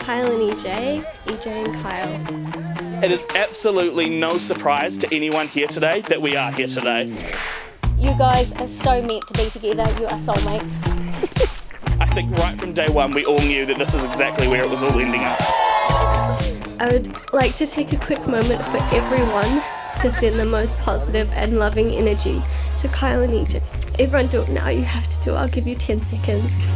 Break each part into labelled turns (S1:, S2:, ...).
S1: Kyle and EJ, EJ and Kyle.
S2: It is absolutely no surprise to anyone here today that we are here today.
S3: You guys are so meant to be together. You are soulmates.
S2: I think right from day one we all knew that this is exactly where it was all ending up.
S1: I would like to take a quick moment for everyone to send the most positive and loving energy to Kyle and EJ. Everyone do it now, you have to do it. I'll give you 10 seconds.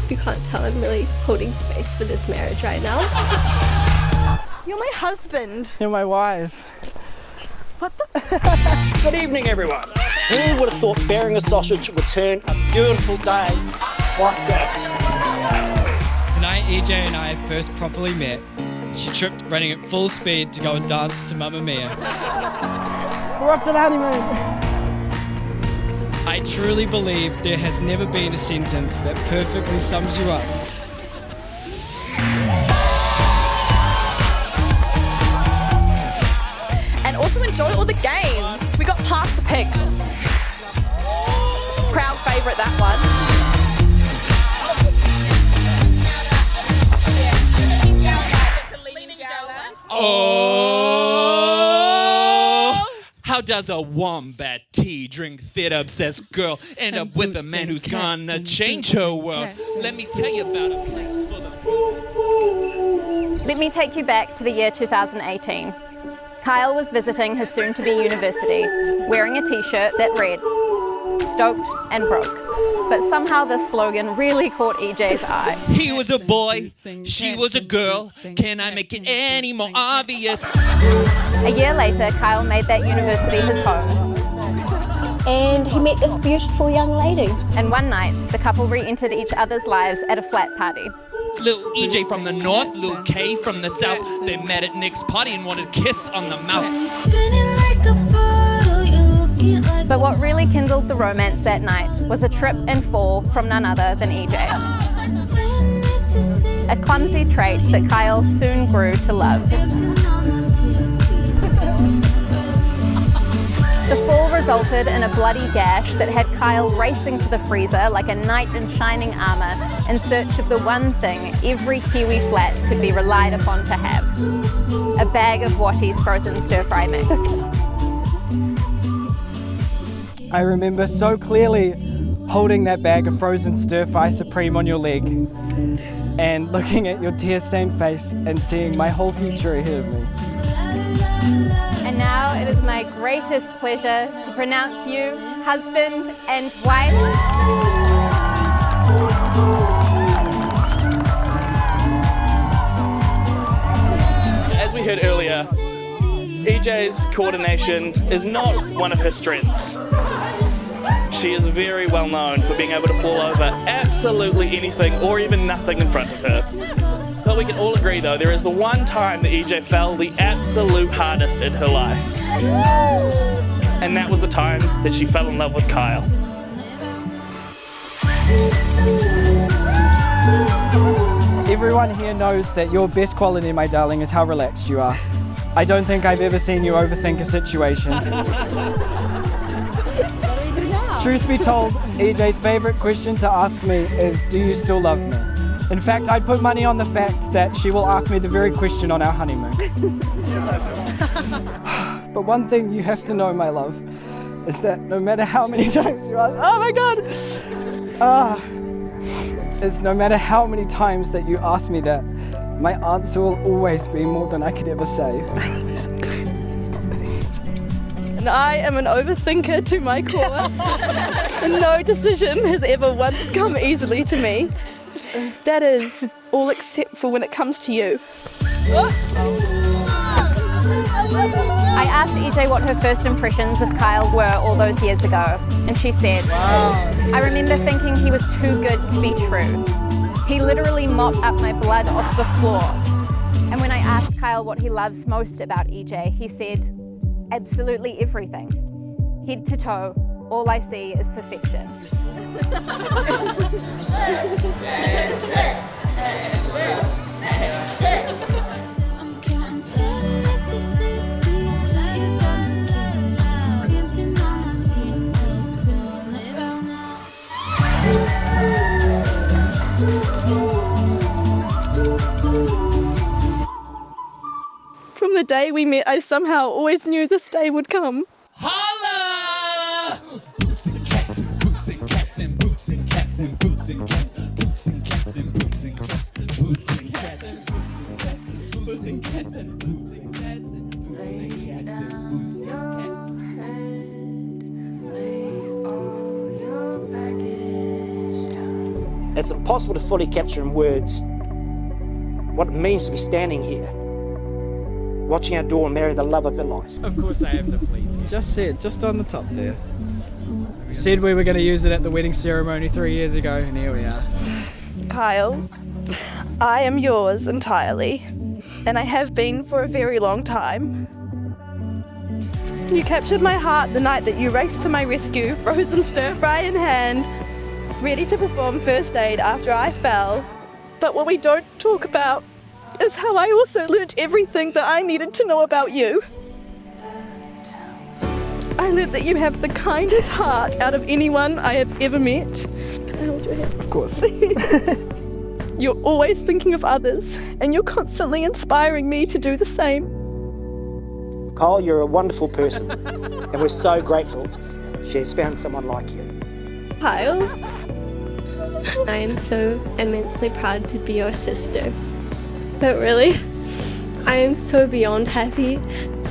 S1: If you can't tell, I'm really holding space for this marriage right now.
S3: You're my husband.
S4: You're my wife.
S3: What the?
S5: Good evening, everyone. Who would have thought bearing a sausage would turn a beautiful day like this?
S6: The night EJ and I first properly met, she tripped running at full speed to go and dance to Mamma Mia.
S4: We're off to the honeymoon.
S6: I truly believe there has never been a sentence that perfectly sums you up.
S3: And also enjoy all the games. We got past the pigs. Crowd favourite, that one.
S7: Oh, how does a wombat tea drink theatre obsessed girl end up with a man who's gonna change her world? Let me tell you about a place for the...
S8: Let me take you back to the year 2018. Kyle was visiting his soon-to-be university, wearing a t-shirt that read, "Stoked and broke." But somehow this slogan really caught EJ's eye.
S7: He was a boy, she was a girl. Can I make it any more obvious?
S8: A year later, Kyle made that university his home.
S3: And he met this beautiful young lady.
S8: And one night, the couple re-entered each other's lives at a flat party.
S7: Little EJ from the north, little K from the south. They met at Nick's party and wanted a kiss on the mouth.
S8: But what really kindled the romance that night was a trip and fall from none other than EJ. A clumsy trait that Kyle soon grew to love. The fall resulted in a bloody gash that had Kyle racing to the freezer like a knight in shining armour in search of the one thing every Kiwi flat could be relied upon to have: a bag of Wattie's frozen stir-fry mix.
S4: I remember so clearly holding that bag of frozen stir-fry supreme on your leg and looking at your tear-stained face and seeing my whole future ahead of me.
S8: And now it is my greatest pleasure to pronounce you husband and wife.
S2: As we heard earlier, EJ's coordination is not one of her strengths. She is very well known for being able to fall over absolutely anything or even nothing in front of her. But we can all agree though, there is the one time that EJ fell the absolute hardest in her life. And that was the time that she fell in love with Kyle.
S4: Everyone here knows that your best quality, my darling, is how relaxed you are. I don't think I've ever seen you overthink a situation. Truth be told, EJ's favourite question to ask me is, do you still love me? In fact, I'd put money on the fact that she will ask me the very question on our honeymoon. But one thing you have to know, my love, is that no matter how many times you ask, oh my God! Is no matter how many times that you ask me that, my answer will always be more than I could ever say.
S9: And I am an overthinker to my core. And no decision has ever once come easily to me. That is all except for when it comes to you.
S8: I asked EJ what her first impressions of Kyle were all those years ago, and she said, I remember thinking he was too good to be true. He literally mopped up my blood off the floor. And when I asked Kyle what he loves most about EJ, he said, absolutely everything. Head to toe, all I see is perfection.
S9: From the day we met, I somehow always knew this day would come.
S7: Holla! Boots and cats and boots and cats and boots and cats and boots and cats, boots and cats and boots and cats, boots and cats and boots and cats and boots and cats and boots and cats and boots and cats.
S5: It's impossible to fully capture in words what it means to be standing here, watching our daughter marry the love of her life.
S4: Of course I have the fleet. Just said, just on the top there. Said we were going to use it at the wedding ceremony 3 years ago, and here we are.
S9: Kyle, I am yours entirely, and I have been for a very long time. You captured my heart the night that you raced to my rescue, frozen stir fry in hand, ready to perform first aid after I fell. But what we don't talk about is how I also learnt everything that I needed to know about you. I learnt that you have the kindest heart out of anyone I have ever met. Can I hold your hand?
S4: Of course.
S9: You're always thinking of others, and you're constantly inspiring me to do the same.
S5: Kyle, you're a wonderful person, and we're so grateful she has found someone like you.
S1: Kyle, I am so immensely proud to be your sister. But really, I am so beyond happy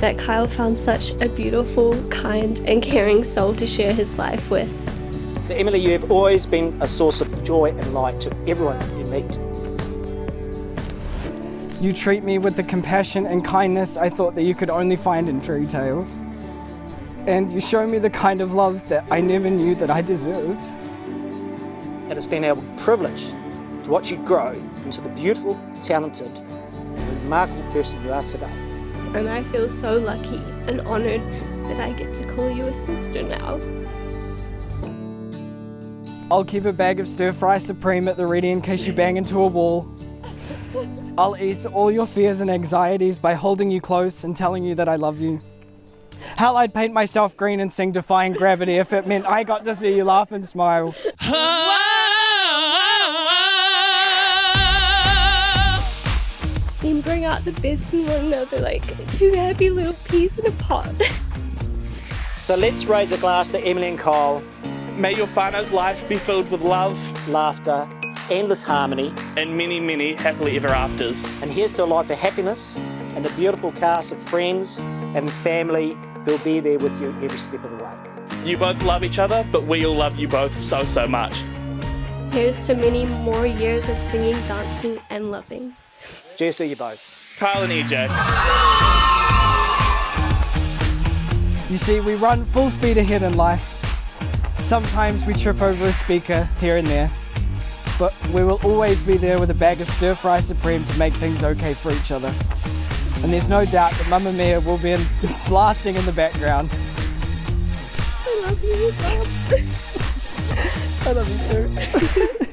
S1: that Kyle found such a beautiful, kind, and caring soul to share his life with.
S5: So Emily, you have always been a source of joy and light to everyone you meet.
S4: You treat me with the compassion and kindness I thought that you could only find in fairy tales. And you show me the kind of love that I never knew that I deserved.
S5: And it's been our privilege to watch you grow into the beautiful, talented, and remarkable person you are today.
S1: And I feel so lucky and honoured that I get to call you a sister now.
S4: I'll keep a bag of stir-fry supreme at the ready in case you bang into a wall. I'll ease all your fears and anxieties by holding you close and telling you that I love you. Hell, I'd paint myself green and sing Defying Gravity if it meant I got to see you laugh and smile.
S1: And bring out the best in one another like two happy little peas in a pot.
S5: So let's raise a glass to Emily and Kyle.
S2: May your whānau's life be filled with love,
S5: Laughter, endless harmony,
S2: and many, many happily ever afters.
S5: and here's to a life of happiness and the beautiful cast of friends and family who'll be there with you every step of the way.
S2: You both love each other, but we all love you both so, so much.
S1: Here's to many more years of singing, dancing, and loving.
S5: Cheers to you both.
S2: Kyle and EJ.
S4: You see, we run full speed ahead in life. Sometimes we trip over a speaker here and there, but we will always be there with a bag of stir-fry supreme to make things okay for each other. And there's no doubt that Mamma Mia will be blasting in the background.
S1: I love you, Mom.
S4: I love you too.